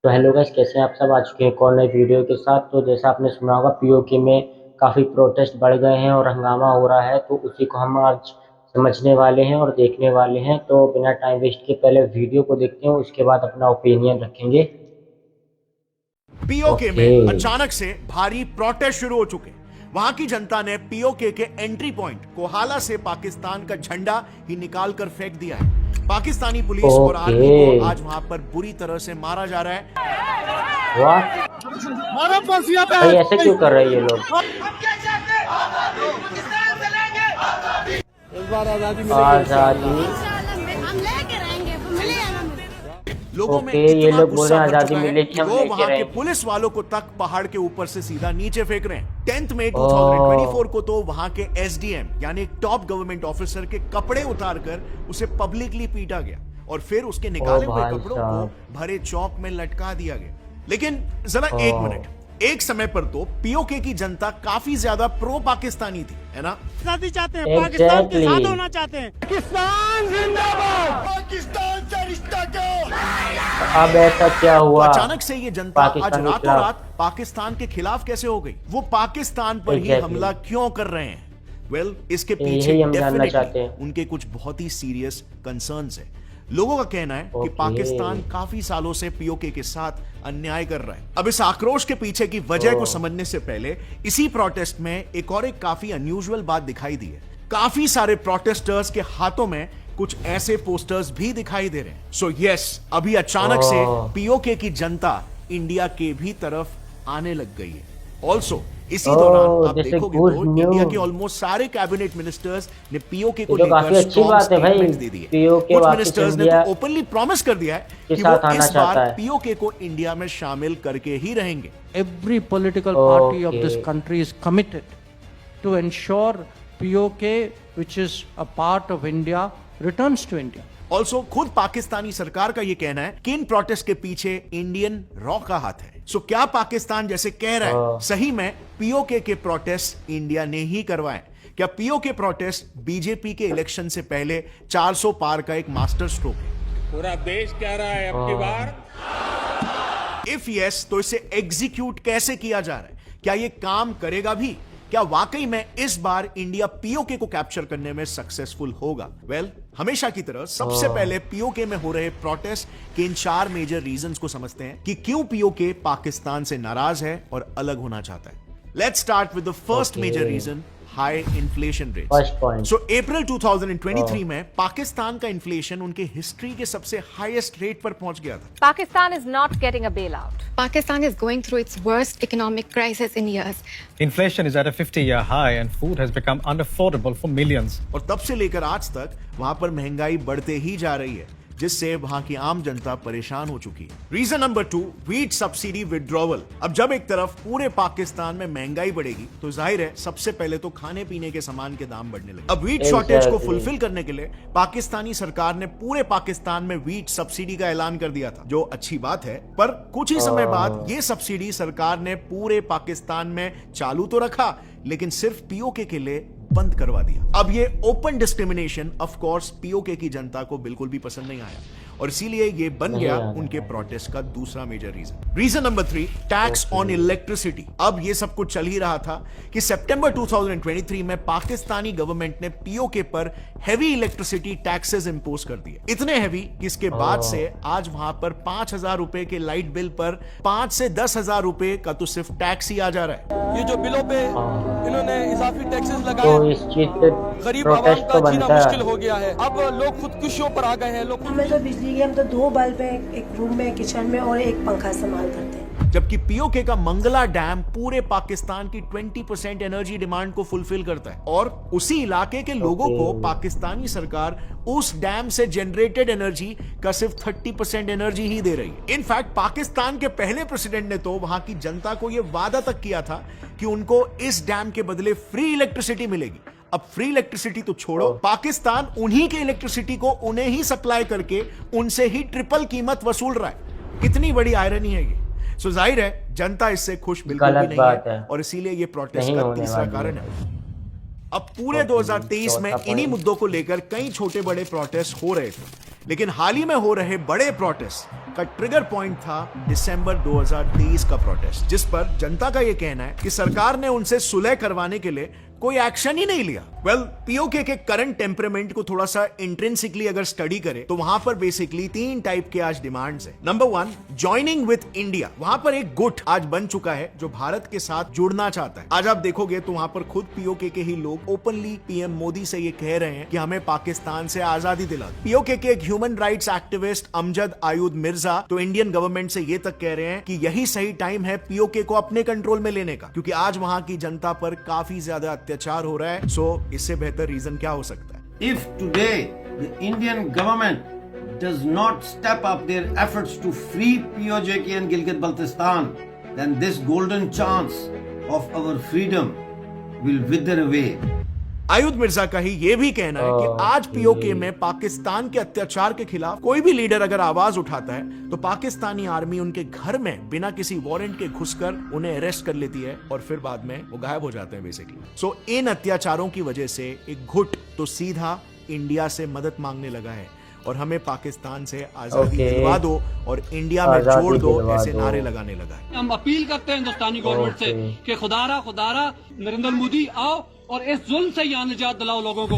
तो hello guys, कैसे हैं आप सब? आ चुके हैं एक और नई वीडियो के साथ। तो जैसा आपने सुना होगा, पीओके में काफ़ी प्रोटेस्ट बढ़ गए हैं और हंगामा हो रहा है, तो उसी को हम आज समझने वाले हैं और देखने वाले हैं। तो बिना टाइम वेस्ट के पहले वीडियो को देखते हैं, उसके बाद अपना ओपिनियन रखेंगे। PoK okay. में अचानक से भारी प्रोटेस्ट शुरू हो चुके हैं। वहां की जनता ने पीओके के एंट्री पॉइंट कोहाला से पाकिस्तान का झंडा ही निकाल कर फेंक दिया है। पाकिस्तानी पुलिस और आर्मी को आज वहां पर बुरी तरह से मारा जा रहा है। वाह भाई, ऐसे क्यों कर रहे हैं ये लोग? आजादी। लोगों में ये इतना लोग बोल गुस्सा रहे हैं भर आजादी चुका है मिलेगी, कि हम वो लेके वहां के रहेंगे। पुलिस वालों को तक पहाड़ के ऊपर से सीधा नीचे फेंक रहे हैं। 10 मई 2024 को तो वहां के एसडीएम यानी टॉप गवर्नमेंट ऑफिसर के कपड़े उतारकर उसे पब्लिकली पीटा गया और फिर उसके निकाले हुए कपड़ों को भरे चौक में लटका दिया गया। लेकिन जरा एक मिनट, एक समय पर तो पीओके की जनता काफी ज्यादा प्रो पाकिस्तानी थी, है ना? शादी चाहते हैं, पाकिस्तान के साथ होना चाहते हैं। पाकिस्तान जिंदाबाद, पाकिस्तान से रिश्ता क्यों? अब ऐसा क्या हुआ? अचानक से ये जनता आज रातों रात पाकिस्तान के खिलाफ कैसे हो गई? वो पाकिस्तान पर ही हमला क्यों कर रहे हैं? वेल, इसके पीछे डेफिनेटली उनके कुछ बहुत ही सीरियस कंसर्न्स है। लोगों का कहना है कि पाकिस्तान काफी सालों से पीओके के साथ अन्याय कर रहा है। अब इस आक्रोश के पीछे की वजह को समझने से पहले इसी प्रोटेस्ट में एक काफी अनयूजुअल बात दिखाई दी है। काफी सारे प्रोटेस्टर्स के हाथों में कुछ ऐसे पोस्टर्स भी दिखाई दे रहे हैं। सो यस, अभी अचानक से पीओके की जनता इंडिया के भी तरफ आने लग गई है। ऑल्सो इसी दौरान आप देखोगे तो इंडिया के ऑलमोस्ट सारे कैबिनेट मिनिस्टर्स ने पीओके को लेकर स्ट्रॉन्ग स्टेटमेंट्स दे दिए। कुछ मिनिस्टर्स ने तो ओपनली प्रॉमिस कर दिया है कि वो इस बार पीओके को इंडिया में शामिल करके ही रहेंगे। Every political party of this country is committed to ensure POK, which is a part of India, returns to India. Also खुद पाकिस्तानी सरकार का यह कहना है कि इन प्रोटेस्ट के पीछे इंडियन रॉ का हाथ है। सो क्या पाकिस्तान जैसे कह रहा है सही में पीओके के प्रोटेस्ट इंडिया ने ही करवाए? क्या पीओके प्रोटेस्ट बीजेपी के इलेक्शन से पहले 400 पार का एक मास्टर स्ट्रोक है? पूरा देश कह रहा है अब की बार। इफ यस, तो इसे एग्जीक्यूट कैसे किया जा रहा है? क्या यह काम करेगा भी? क्या वाकई में इस बार इंडिया पीओके को कैप्चर करने में सक्सेसफुल होगा? वेल, हमेशा की तरह सबसे पहले पीओके में हो रहे प्रोटेस्ट के इन 4 मेजर रीजंस को समझते हैं कि क्यों पीओके पाकिस्तान से नाराज है और अलग होना चाहता है। Let's start with the first major reason, high inflation rate. So April 2023 में पाकिस्तान का इन्फ्लेशन उनके हिस्ट्री के सबसे हाईएस्ट रेट पर पहुंच गया था। Pakistan is not getting a bailout. Pakistan is going through its worst economic crisis in years. Inflation is at a 50-year high and food has become unaffordable for millions. और तब से लेकर आज तक वहां पर महंगाई बढ़ते ही जा रही है, जिससे वहां की आम जनता परेशान हो चुकी है। Reason number 2, wheat subsidy withdrawal. अब जब एक तरफ पूरे पाकिस्तान में महंगाई बढ़ेगी तो जाहिर है सबसे पहले तो खाने पीने के सामान के दाम बढ़ने लगे। अब व्हीट शॉर्टेज को फुलफिल करने के लिए पाकिस्तानी सरकार ने पूरे पाकिस्तान में व्हीट सब्सिडी का ऐलान कर दिया था, जो अच्छी बात है। पर कुछ ही समय बाद ये सब्सिडी सरकार ने पूरे पाकिस्तान में चालू तो रखा, लेकिन सिर्फ पीओके के लिए बंद करवा दिया। अब ये open discrimination of course PoK की जनता को बिल्कुल भी पसंद नहीं आया और इसीलिए ये बन गया उनके प्रोटेस्ट का दूसरा major reason. Reason number 3, tax on electricity. अब ये सब कुछ चल ही रहा था कि सितंबर 2023 में पाकिस्तानी गवर्नमेंट ने पीओके पर हैवी इलेक्ट्रिसिटी टैक्सेस इंपोज कर दिए। इतने हैवी कि इसके बाद से आज वहां पर 5,000 रुपए के लाइट बिल पर 5 से 10,000 रुपए का तो सिर्फ टैक्स ही आ जा रहा है। ये जो बिलों पे इन्होंने इजाफी टैक्सेस लगाए, इस चीज पे गरीब आवाम का जीना मुश्किल हो गया है। अब लोग खुदकुशियों पर आ गए हैं। लोग हमें तो बिजली की, हम तो 2 बल्ब है एक रूम में, किचन में, और एक पंखा इस्तेमाल करते हैं। जबकि पीओके का मंगला डैम पूरे पाकिस्तान की 20% एनर्जी डिमांड को फुलफिल करता है और उसी इलाके के लोगों को पाकिस्तानी सरकार उस डैम से जनरेटेड एनर्जी का सिर्फ 30% एनर्जी ही दे रही है। इनफैक्ट पाकिस्तान के पहले प्रेसिडेंट ने तो वहां की जनता को यह वादा तक किया था कि उनको इस डैम के बदले फ्री इलेक्ट्रिसिटी मिलेगी। अब फ्री इलेक्ट्रिसिटी तो छोड़ो, पाकिस्तान उन्हीं के इलेक्ट्रिसिटी को उन्हें ही सप्लाई करके उनसे ही ट्रिपल कीमत वसूल रहा है। कितनी बड़ी आयरनी है ये। सो जाहिर है जनता इससे खुश बिल्कुल भी नहीं है और इसीलिए ये प्रोटेस्ट का तीसरा कारण है। अब पूरे 2023 में इन्हीं मुद्दों को लेकर कई छोटे बड़े प्रोटेस्ट हो रहे थे, लेकिन हाल ही में हो रहे बड़े प्रोटेस्ट का ट्रिगर पॉइंट था दिसंबर 2023 का प्रोटेस्ट, जिस पर जनता का यह कहना है कि सरकार ने उनसे सुलह करवाने के लिए कोई एक्शन ही नहीं लिया। वेल, पीओके के करंट टेम्परामेंट को थोड़ा सा इंट्रिंसिकली अगर स्टडी करें तो वहां पर बेसिकली 3 टाइप के आज डिमांड्स हैं। Number 1, joining with India. वहां पर एक गुट आज बन चुका है जो भारत के साथ जुड़ना चाहता है। आज आप देखोगे तो वहां पर खुद पीओके के ही लोग ओपनली पीएम मोदी से ये कह रहे हैं कि हमें पाकिस्तान से आजादी दिला। पीओके के एक human rights activist Amjad Ayub Mirza तो इंडियन गवर्नमेंट से ये तक कह रहे हैं कि यही सही टाइम है पीओके को अपने कंट्रोल में लेने का, क्योंकि आज वहां की जनता पर काफी ज्यादा अत्याचार हो रहा है। सो इससे बेहतर रीजन क्या हो सकता है? If today the Indian government does not step up their efforts to free POJK and Gilgit-Baltistan, then this golden chance of our freedom will wither away. आयुध मिर्जा का ही ये भी कहना है कि आज पीओके में पाकिस्तान के अत्याचार के खिलाफ कोई भी लीडर अगर आवाज उठाता है तो पाकिस्तानी आर्मी उनके घर में बिना किसी वारंट के घुसकर उन्हें अरेस्ट कर लेती है और फिर बाद में वो गायब हो जाते हैं बेसिकली। सो इन अत्याचारों की वजह से एक गुट तो सीधा इंडिया से मदद मांगने लगा है और हमें पाकिस्तान से आजादी दिलवा दो और इंडिया में जोड़ दो, ऐसे नारे लगाने लगा है। हम अपील करते हैं हिंदुस्तानी गवर्नमेंट से कि खुदारा नरेंद्र मोदी आओ और इस जुल्म से यहाँ निजात दिलाओ लोगों को।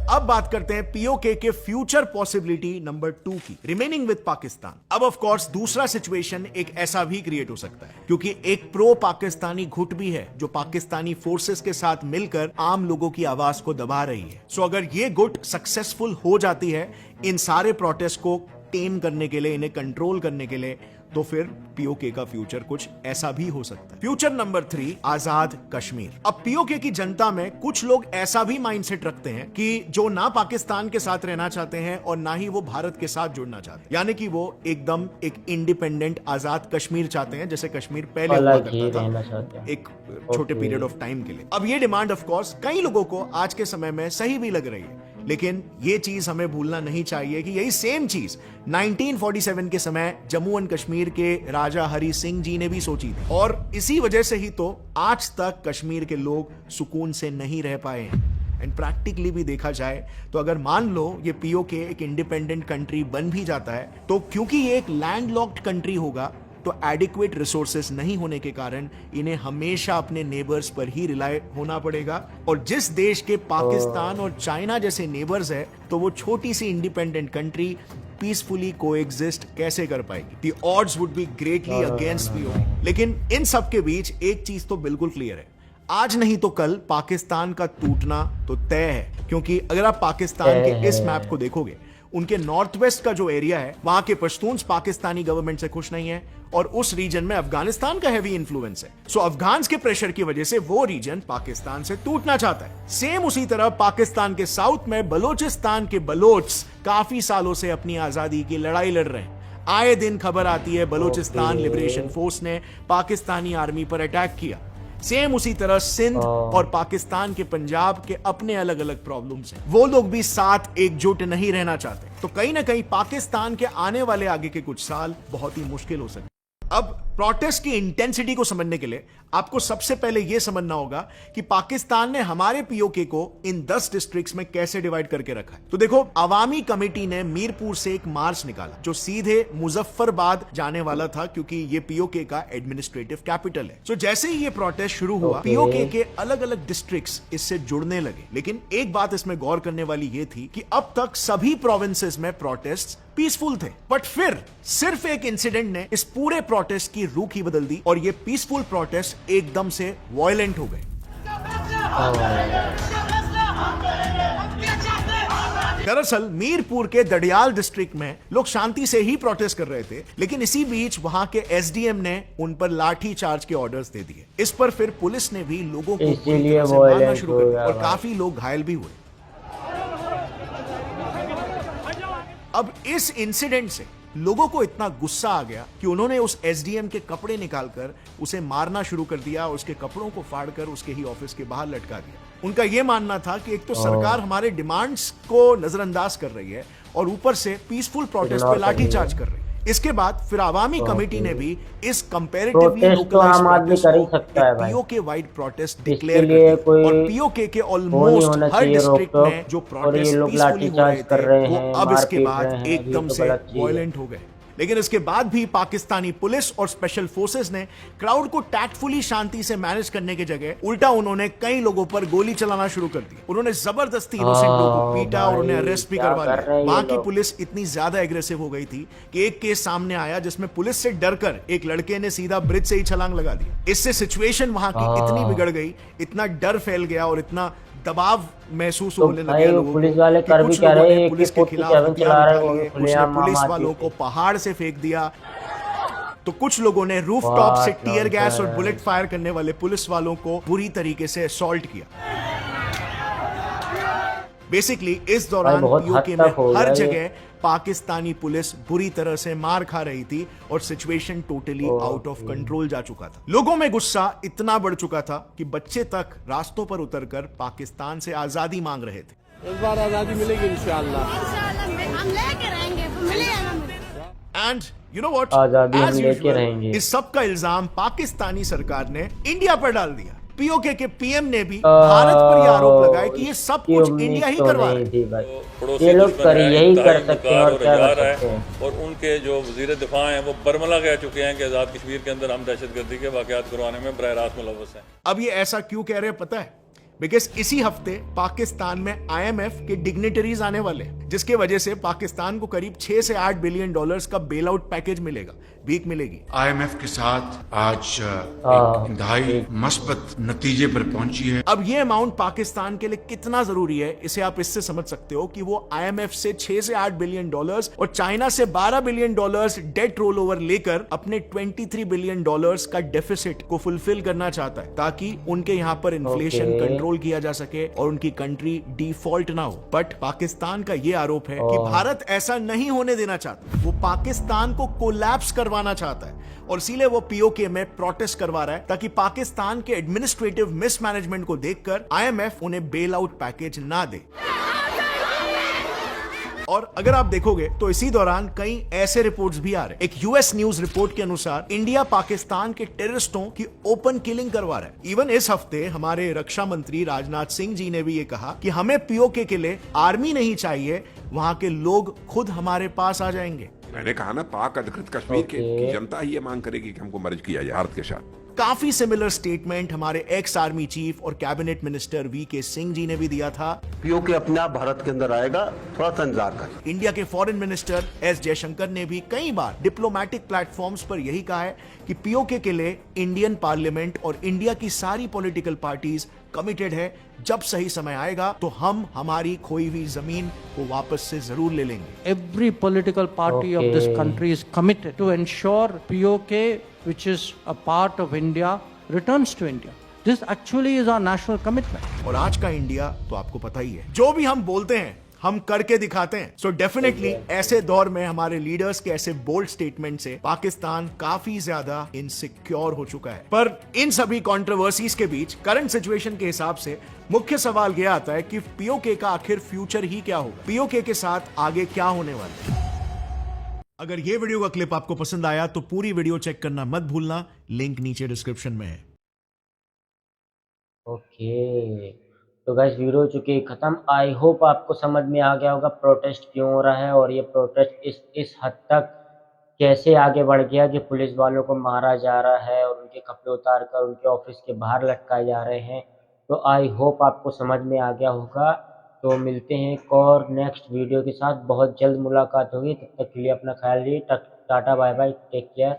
अब बात करते हैं पीओके के फ्यूचर पॉसिबिलिटी नंबर 2 की, रिमेनिंग विद पाकिस्तान। अब ऑफ कोर्स दूसरा सिचुएशन एक ऐसा भी क्रिएट हो सकता है क्योंकि एक प्रो पाकिस्तानी गुट भी है जो पाकिस्तानी फोर्सेस के साथ मिलकर आम लोगों की आवाज को दबा रही है। सो अगर ये गुट सक्सेसफुल हो जाती है इन सारे प्रोटेस्ट को टेम करने के लिए, इन्हें कंट्रोल करने के लिए, तो फिर पीओके का फ्यूचर कुछ ऐसा भी हो सकता है। फ्यूचर नंबर 3, आजाद कश्मीर। अब पीओके की जनता में कुछ लोग ऐसा भी माइंडसेट रखते हैं कि जो ना पाकिस्तान के साथ रहना चाहते हैं और ना ही वो भारत के साथ जुड़ना चाहते हैं, यानी कि वो एकदम एक इंडिपेंडेंट आजाद कश्मीर चाहते हैं जैसे कश्मीर पहले हुआ करता था एक छोटे पीरियड ऑफ टाइम के लिए। अब ये डिमांड ऑफ कोर्स कई लोगों को आज के समय में सही भी लग रही है, लेकिन ये चीज हमें भूलना नहीं चाहिए कि यही सेम चीज 1947 के समय जम्मू एंड कश्मीर के राजा हरि सिंह जी ने भी सोची थी और इसी वजह से ही तो आज तक कश्मीर के लोग सुकून से नहीं रह पाए हैं। एंड प्रैक्टिकली भी देखा जाए तो अगर मान लो ये पीओके एक इंडिपेंडेंट कंट्री बन भी जाता है तो क्योंकि ये एक लैंडलॉक्ड कंट्री होगा तो एडिक्वेट रिसोर्सेस नहीं होने के कारण इन्हें हमेशा अपने नेबर्स पर ही रिलाय होना पड़ेगा। और जिस देश के पाकिस्तान और चाइना जैसे नेबर्स है तो वो छोटी सी इंडिपेंडेंट कंट्री पीसफुली कोएग्जिस्ट कैसे कर पाएगी? The odds would be greatly against PoK. लेकिन इन सब के बीच एक चीज तो बिल्कुल क्लियर है, आज नहीं तो कल पाकिस्तान का टूटना तो तय है। क्योंकि अगर आप पाकिस्तान के इस मैप को देखोगे, उनके नॉर्थ वेस्ट का जो एरिया है वहां के पश्तून्स पाकिस्तानी गवर्नमेंट से खुश नहीं है और उस रीजन में अफगानिस्तान का हैवी इन्फ्लुएंस है। सो अफगान्स के प्रेशर की वजह से वो रीजन पाकिस्तान से टूटना चाहता है। सेम उसी तरह पाकिस्तान के साउथ में बलोचिस्तान के बलोच काफी सालों से अपनी आजादी की लड़ाई लड़ रहे हैं। आए दिन खबर आती है बलोचिस्तान लिबरेशन फोर्स ने पाकिस्तानी आर्मी पर अटैक किया। सेम उसी तरह सिंध और पाकिस्तान के पंजाब के अपने अलग अलग प्रॉब्लम्स हैं, वो लोग भी साथ एकजुट नहीं रहना चाहते। तो कहीं ना कहीं पाकिस्तान के आने वाले आगे के कुछ साल बहुत ही मुश्किल हो सकते। अब प्रोटेस्ट की इंटेंसिटी को समझने के लिए आपको सबसे पहले यह समझना होगा कि पाकिस्तान ने हमारे पीओके को इन 10 डिस्ट्रिक्ट्स में कैसे डिवाइड करके रखा है। तो देखो, अवामी कमेटी ने मीरपुर से एक मार्च निकाला जो सीधे मुजफ्फरबाद जाने वाला था क्योंकि ये पीओके का एडमिनिस्ट्रेटिव कैपिटल है। तो जैसे ही ये प्रोटेस्ट शुरू हुआ पीओके के अलग अलग डिस्ट्रिक्ट्स इससे जुड़ने लगे। लेकिन एक बात इसमें गौर करने वाली यह थी कि अब तक सभी प्रोविंसेस में प्रोटेस्ट पीसफुल थे, बट फिर सिर्फ एक इंसिडेंट ने इस पूरे प्रोटेस्ट की रुख ही बदल दी और ये पीसफुल प्रोटेस्ट एकदम से वायलेंट हो गए। दरअसल मीरपुर के दडियाल डिस्ट्रिक्ट में लोग शांति से ही प्रोटेस्ट कर रहे थे, लेकिन इसी बीच वहां के एसडीएम ने उन पर लाठी चार्ज के ऑर्डर्स दे दिए। इस पर फिर पुलिस ने भी लोगों को मारना शुरू कर दिया और काफी लोग घायल भी हुए। अब इस इंसिडेंट से लोगों को इतना गुस्सा आ गया कि उन्होंने उस एसडीएम के कपड़े निकालकर उसे मारना शुरू कर दिया, उसके कपड़ों को फाड़कर उसके ही ऑफिस के बाहर लटका दिया। उनका यह मानना था कि एक तो सरकार हमारे डिमांड्स को नजरअंदाज कर रही है और ऊपर से पीसफुल प्रोटेस्ट पे लाठीचार्ज कर रही है। इसके बाद फिर अवामी कमेटी ने भी इस comparatively localised PoK wide protest declare कर दिया और पीओके के ऑलमोस्ट हर डिस्ट्रिक्ट में जो प्रोटेस्ट पीसफुली हो रहे थे वो अब इसके बाद एकदम से वायलेंट हो गए। लेकिन इसके बाद भी पाकिस्तानी पुलिस और स्पेशल फोर्सेस ने क्राउड को टैक्टफुली शांति से मैनेज करने की जगह उल्टा उन्होंने कई लोगों पर गोली चलाना शुरू कर दी। उन्होंने जबरदस्ती इनोसेंटों को पीटा और उन्हें अरेस्ट भी करवा लिया। वहां की पुलिस इतनी ज्यादा एग्रेसिव हो गई थी कि एक केस सामने आया जिसमें पुलिस से डरकर एक लड़के ने सीधा ब्रिज से ही छलांग लगा दी। इससे सिचुएशन वहां की इतनी बिगड़ गई, इतना डर फैल गया और इतना दबाव महसूस होने लगे लोगों को। पुलिस वाले कर भी क्या रहे हैं, पुलिस के खिलाफ चला रहे हैं, कुछ ने पुलिस वालों को पहाड़ से फेंक दिया, तो कुछ लोगों ने रूफटॉप से टीयर गैस और बुलेट फायर करने वाले पुलिस वालों को बुरी तरीके से असॉल्ट किया। बेसिकली इस दौरान पीओके में हर जगह पाकिस्तानी पुलिस बुरी तरह से मार खा रही थी और situation totally out of control जा चुका था। लोगों में गुस्सा इतना बढ़ चुका था कि बच्चे तक रास्तों पर उतरकर पाकिस्तान से आजादी मांग रहे थे। इस बार आजादी मिलेगी इंशाअल्लाह। हम लेके रहेंगे, मिलेगा। एंड यू नो व्हाट, आजादी हम लेके रहेंगे। इस सब का इल्जाम पाकिस्तानी सरकार ने इंडिया पर डाल दिया। पीओके के पीएम ने भी भारत पर यह आरोप लगाया कि ये सब कुछ इंडिया ही करवा रहा है। ये लोग यही कर सकते हैं और क्या कर सकते हैं। और उनके जो वजीर दिफा हैं वो बरमला कह चुके हैं कि आजाद कश्मीर के अंदर हम दहशतगर्दी के वाकयात करवाने में बराह रास्त मुलव्वस हैं। अब ये ऐसा क्यों कह रहे हैं पता है? बिकॉज इसी हफ्ते पाकिस्तान में आईएमएफ के डिग्निटरीज आने वाले, जिसके वजह से पाकिस्तान को करीब 6 से 8 बिलियन डॉलर्स का बेल आउट पैकेज मिलेगा, भीख मिलेगी। आईएमएफ के साथ आज एक इंतहाई मस्बत नतीजे पर पहुंची है। अब ये अमाउंट पाकिस्तान के लिए कितना जरूरी है, इसे आप इससे समझ सकते हो कि वो आईएमएफ से 6 से 8 बिलियन डॉलर्स और चाइना से 12 billion dollars debt roll over लेकर अपने 23 बिलियन डॉलर्स का डेफिसिट को फुलफिल करना चाहता है, ताकि उनके यहाँ पर इन्फ्लेशन कंट्रोल किया जा सके और उनकी कंट्री डिफॉल्ट ना हो। बट पाकिस्तान का ये आरोप है कि भारत ऐसा नहीं होने देना चाहता। वो पाकिस्तान को कोलैप्स करवाना चाहता है और इसीलिए वो पीओके में प्रोटेस्ट करवा रहा है, ताकि पाकिस्तान के एडमिनिस्ट्रेटिव मिसमैनेजमेंट को देखकर आईएमएफ उन्हें बेल आउट पैकेज ना दे। और अगर आप देखोगे तो इसी दौरान कई ऐसे रिपोर्ट्स भी आ रहे हैं। एक यूएस न्यूज रिपोर्ट के अनुसार इंडिया पाकिस्तान के टेररिस्टों की ओपन किलिंग करवा रहा है। इवन इस हफ्ते हमारे रक्षा मंत्री राजनाथ सिंह जी ने भी ये कहा कि हमें पीओके के लिए आर्मी नहीं चाहिए, वहां के लोग खुद हमारे पास आ जाएंगे। मैंने कहा ना, पाक अधिकृत कश्मीर की जनता ही ये मांग करेगी कि हमको मर्ज किया जाए भारत के साथ। काफी सिमिलर स्टेटमेंट हमारे एक्स आर्मी चीफ और cabinet minister VK Singh ji ने भी दिया था। पीओके अपने आप भारत के अंदर आएगा, थोड़ा सा इंतजार करें। इंडिया के फॉरेन मिनिस्टर एस जयशंकर ने भी कई बार डिप्लोमेटिक प्लेटफॉर्म्स पर यही कहा है कि पीओके के लिए इंडियन पार्लियामेंट और इंडिया की सारी पॉलिटिकल पार्टीज कमिटेड है। जब सही समय आएगा तो हम हमारी खोई हुई जमीन को वापस से जरूर ले लेंगे। Every political party of this country is committed to ensure POK, which is a part of India, returns to India. This actually is our national commitment. और आज का इंडिया तो आपको पता ही है, जो भी हम बोलते हैं हम करके दिखाते हैं। सो डेफिनेटली ऐसे दौर में हमारे लीडर्स के ऐसे बोल्ड स्टेटमेंट से पाकिस्तान काफी ज्यादा इनसिक्योर हो चुका है। पर इन सभी कंट्रोवर्सीज के बीच करंट सिचुएशन के हिसाब से मुख्य सवाल यह आता है कि पीओके का आखिर फ्यूचर ही क्या होगा, पीओके के साथ आगे क्या होने वाला है। अगर ये वीडियो का क्लिप आपको पसंद आया तो पूरी वीडियो चेक करना मत भूलना, लिंक नीचे डिस्क्रिप्शन में है। ओके, तो गाइस वीडियो हो चुकी है खत्म। आई होप आपको समझ में आ गया होगा प्रोटेस्ट क्यों हो रहा है और ये प्रोटेस्ट इस हद तक कैसे आगे बढ़ गया कि पुलिस वालों को मारा जा रहा है और उनके कपड़े उतार कर उनके ऑफिस के बाहर लटकाए जा रहे हैं। तो आई होप आपको समझ में आ गया होगा। तो मिलते हैं एक और नेक्स्ट वीडियो के साथ, बहुत जल्द मुलाकात होगी। तब तक के लिए अपना ख्याल रखिए। टाटा बाय बाय, टेक केयर।